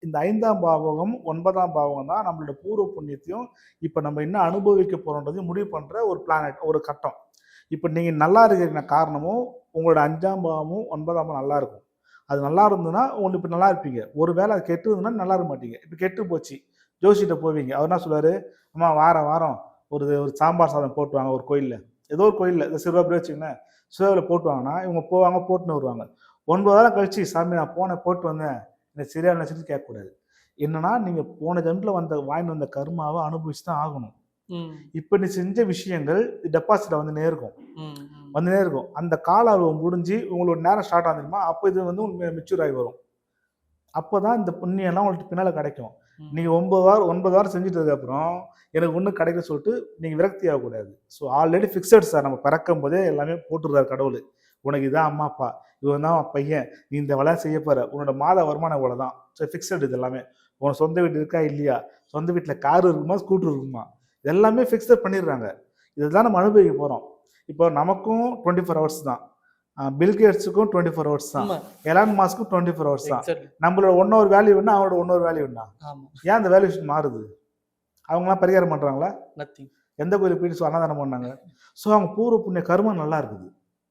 இந்த 5ஆம் பாவகம் 9ஆம் பாவகம் தான் நம்மளோட பூர்வ புண்ணியத்தையும் இப்போ நம்ம என்ன அனுபவிக்க போகிறோன்றதையும் முடிவு பண்ணுற ஒரு பிளானட், ஒரு கட்டம். இப்போ நீங்கள் நல்லா இருக்கிற காரணமும் உங்களோட 5ஆம் பாவமும் 9ஆம் பாவம் நல்லா இருக்கும். அது நல்லா இருந்ததுன்னா உங்களுக்கு இப்போ நல்லா இருப்பீங்க. ஒரு வேளை அது கெட்டு இருந்ததுன்னா நல்லா இருக்க மாட்டீங்க. இப்போ கெட்டு போச்சு, ஜோசிகிட்ட போவீங்க. அவர் என்ன சொல்லுவார், அம்மா வாரம் ஒரு ஒரு சாம்பார் சாதம் போட்டுவாங்க ஒரு கோயிலில், ஏதோ ஒரு கோயிலில் இந்த சிறுவாபுரி வச்சுக்கோங்களேன், சிறுவாபுரியில் போட்டுவாங்கன்னா இவங்க போவாங்க, போட்டுன்னு வருவாங்க. 9 வாரம் கழிச்சு, சாமி நான் போனேன் போட்டு வந்தேன் எனக்கு சரியா நினச்சிட்டு கேட்கக்கூடாது. என்னன்னா நீங்கள் போன ஜென்மத்தில் வாங்கிட்டு வந்த கர்மாவை அனுபவிச்சு தான் ஆகணும். இப்போ நீ செஞ்ச விஷயங்கள் டெபாசிட் வந்துனே இருக்கும். அந்த கால அளவு முடிஞ்சு உங்களோட நேரம் ஸ்டார்ட் ஆகுதுமா, அப்போ இது வந்து மெச்சூர் ஆகி வரும். அப்போதான் இந்த புண்ணியெல்லாம் உங்களுக்கு பின்னால் கிடைக்கும். நீங்கள் 9 வாரம் செஞ்சுட்டதுக்கு அப்புறம் எனக்கு ஒன்றும் கிடைக்க சொல்லிட்டு நீங்கள் விரக்தி ஆகக்கூடாது. ஸோ ஆல்ரெடி ஃபிக்ஸட் சார், நம்ம பிறக்கும் போதே எல்லாமே போட்டுருக்காரு கடவுள். உனக்கு இதான் அம்மா அப்பா, இவன் தான் பையன், நீ இந்த வேலை செய்ய போற, உன்னோட மாத வருமானம் இவ்வளோ தான். ஸோ ஃபிக்ஸட் இது எல்லாமே. உனக்கு சொந்த வீடு இருக்கா இல்லையா, சொந்த வீட்டில் கார் இருக்குமா ஸ்கூட்டர் இருக்குமா, எல்லாமே ஃபிக்ஸட் பண்ணிடுறாங்க. இதுதான் நம்ம அனுபவிக்க போகிறோம். இப்போ நமக்கும் 24 ஹவர்ஸ் தான், பில்கேட்ஸுக்கும் 24 ஹவர்ஸ் தான், எலான் மாஸ்க்கும் 24 ஹவர்ஸ் தான். நம்மளோட 1 ஹவர் வேல்யூ வேணா, அவரோட 1 ஹவர் வேல்யூ வேணா. ஏன் அந்த வேல்யூஷன் மாறுது? அவங்களாம் பரிகாரம் பண்ணுறாங்களா? எந்த கோயிலுக்கு போயிட்டு அன்னதானம் பண்ணாங்க? ஸோ அவங்க பூர்வ புண்ணிய கர்மம் நல்லா இருக்குது.